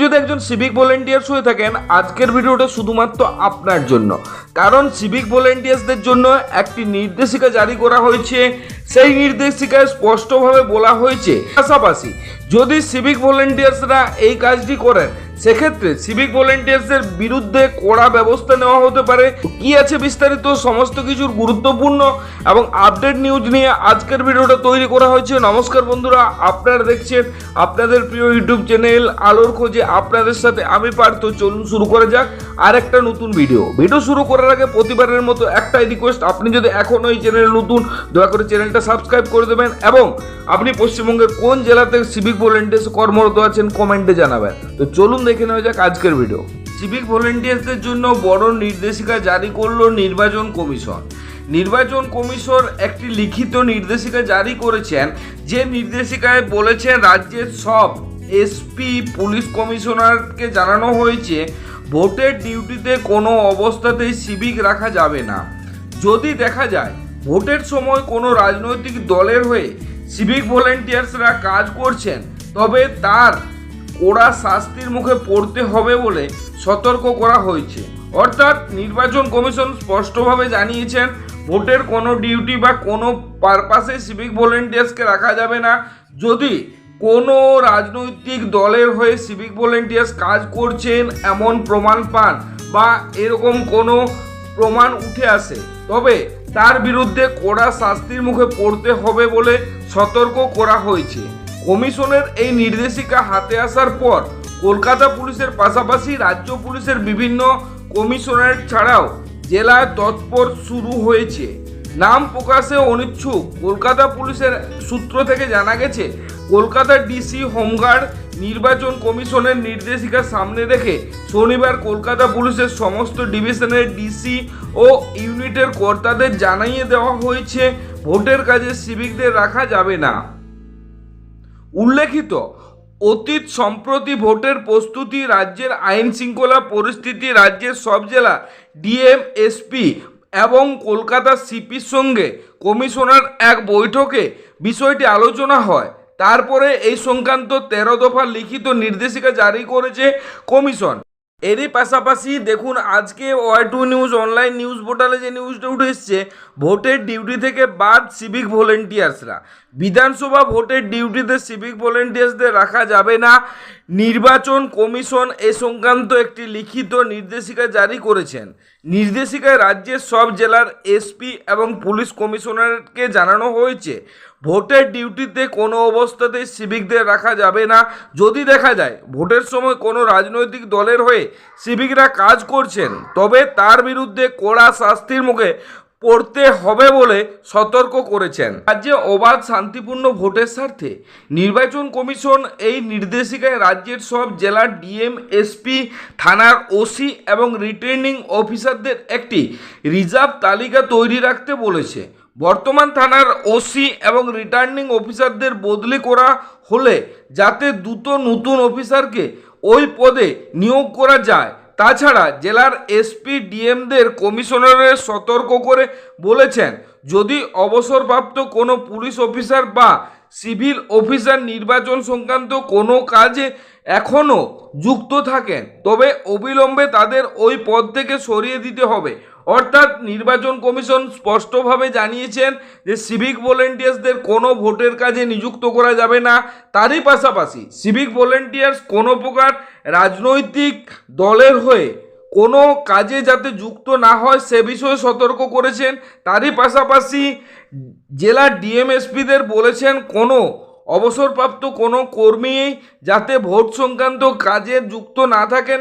যদি একজন civic volunteers হয়ে থাকেন, আজকের ভিডিওটা শুধুমাত্র আপনার জন্য। কারণ সিভিক ভলেন্টিয়ার্সদের জন্য একটি নির্দেশিকা জারি করা হয়েছে। সেই নির্দেশিকায় স্পষ্টভাবে বলা হয়েছে, পাশাপাশি যদি সিভিক ভলেন্টিয়ার্সরা এই কাজটি করেন, সেক্ষেত্রে সিভিক ভলেন্টিয়ার্সদের বিরুদ্ধে কড়া ব্যবস্থা নেওয়া হতে পারে। কি আছে বিস্তারিত সমস্ত কিছুর গুরুত্বপূর্ণ এবং আপডেট নিউজ নিয়ে আজকের ভিডিওটা তৈরি করা হয়েছে। নমস্কার বন্ধুরা, আপনারা দেখছেন আপনাদের প্রিয় ইউটিউব চ্যানেল আলোর খোঁজে। আপনাদের সাথে আমি পার্থ। চলুন শুরু করা যাক আর একটা নতুন ভিডিও শুরু করার আগে প্রতিবারের মতো একটাই রিকোয়েস্ট, আপনি যদি এখনো এই চ্যানেলে নতুন, দয়া করে চ্যানেলটা সাবস্ক্রাইব করে দেবেন এবং আপনি পশ্চিমবঙ্গের কোন জেলাতে সিভিক ভলেন্টিয়ার্স কর্মরত আছেন কমেন্টে জানাবেন। তো চলুন দেখে নেওয়া যাক আজকের ভিডিও। সিভিক ভলেন্টিয়ার্সদের জন্য বড় নির্দেশিকা জারি করলো নির্বাচন কমিশন। নির্বাচন কমিশন একটি লিখিত নির্দেশিকা জারি করেছেন, যে নির্দেশিকায় বলেছেন রাজ্যের সব এসপি পুলিশ কমিশনারকে জানানো হয়েছে ভোটের ডিউটিতে কোনো অবস্থাতেই সিভিক রাখা যাবে না। যদি দেখা যায় ভোটের সময় কোনো রাজনৈতিক দলের হয়ে সিভিক ভলেন্টিয়ার্সরা কাজ করছেন, তবে তার কড়া শাস্তির মুখে পড়তে হবে বলে সতর্ক করা হয়েছে। অর্থাৎ নির্বাচন কমিশন স্পষ্টভাবে জানিয়েছেন ভোটের কোনো ডিউটি বা কোনো পারপাসে সিভিক ভলেন্টিয়ার্সকে রাখা যাবে না। যদি কোনো রাজনৈতিক দলের হয়ে সিভিক ভলেন্টিয়ার্স কাজ করছেন এমন প্রমাণ পান বা এরকম কোনো প্রমাণ উঠে আসে, তবে তার বিরুদ্ধে কড়া শাস্তির মুখে পড়তে হবে বলে সতর্ক করা হয়েছে। কমিশনের এই নির্দেশিকা হাতে আসার পর কলকাতা পুলিশের পাশাপাশি রাজ্য পুলিশের বিভিন্ন কমিশনারেট ছাড়াও জেলায় তৎপর শুরু হয়েছে। নাম প্রকাশে অনিচ্ছুক কলকাতা পুলিশের সূত্র থেকে জানা গেছে, কলকাতা ডিসি হোমগার্ড নির্বাচন কমিশনের নির্দেশিকা সামনে রেখে শনিবার কলকাতা পুলিশের সমস্ত ডিভিশনের ডিসি ও ইউনিটের কর্তাদের জানিয়ে দেওয়া হয়েছে ভোটের কাজে সিভিকদের রাখা যাবে না। উল্লেখিত, অতীত সম্প্রতি ভোটের প্রস্তুতি, রাজ্যের আইন শৃঙ্খলা পরিস্থিতি, রাজ্যের সব জেলা ডিএম এসপি এবং কলকাতা সিপির সঙ্গে কমিশনার এক বৈঠকে বিষয়টি আলোচনা হয়। তারপরে এই সংক্রান্ত 13 দফা লিখিত নির্দেশিকা জারি করেছে কমিশন। এরই পাশাপাশি দেখুন, আজকে ওয়াই2 নিউজ অনলাইন নিউজ পোর্টালে যে নিউজটা উঠে এসছে, ভোটের ডিউটি থেকে বাদ সিভিক ভলেন্টিয়ার্সরা। বিধানসভা ভোটের ডিউটিতে সিভিক ভলেন্টিয়ার্সদের রাখা যাবে না। নির্বাচন কমিশন এ সংক্রান্ত একটি লিখিত নির্দেশিকা জারি করেছেন। নির্দেশিকায় রাজ্যের সব জেলার এসপি এবং পুলিশ কমিশনারকে জানানো হয়েছে ভোটের ডিউটিতে কোনো অবস্থাতেই সিভিকদের রাখা যাবে না। যদি দেখা যায় ভোটের সময় কোনো রাজনৈতিক দলের হয়ে সিভিকরা কাজ করছেন, তবে তার বিরুদ্ধে কড়া শাস্তির মুখে পড়তে হবে বলে সতর্ক করেছেন। রাজ্যে অবাধ শান্তিপূর্ণ ভোটের স্বার্থে নির্বাচন কমিশন এই নির্দেশিকায় রাজ্যের সব জেলার ডিএম এসপি, থানার ওসি এবং রিটার্নিং অফিসারদের একটি রিজার্ভ তালিকা তৈরি রাখতে বলেছে। বর্তমান থানার ওসি এবং রিটার্নিং অফিসারদের বদলি করা হলে যাতে দ্রুত নতুন অফিসারকে ওই পদে নিয়োগ করা যায়। তাছাড়া জেলার এসপি ডিএমদের কমিশনারের সতর্ক করে বলেছেন, যদি অবসরপ্রাপ্ত কোনো পুলিশ অফিসার বা সিভিল অফিসার নির্বাচন সংক্রান্ত কোনো কাজে এখনও যুক্ত থাকেন, তবে অবিলম্বে তাদের ওই পদ থেকে সরিয়ে দিতে হবে। অর্থাৎ নির্বাচন কমিশন স্পষ্টভাবে জানিয়েছেন যে সিভিক ভলেন্টিয়ার্সদের কোনো ভোটের কাজে নিযুক্ত করা যাবে না। তারই পাশাপাশি সিভিক ভলেন্টিয়ার্স কোনো প্রকার রাজনৈতিক দলের হয়ে কোনো কাজে যাতে যুক্ত না হয় সে বিষয়ে সতর্ক করেছেন। তারই পাশাপাশি জেলা ডিএমএসপিদের বলেছেন কোনো অবসরপ্রাপ্ত কোনো কর্মী যাতে ভোট সংক্রান্ত কাজে যুক্ত না থাকেন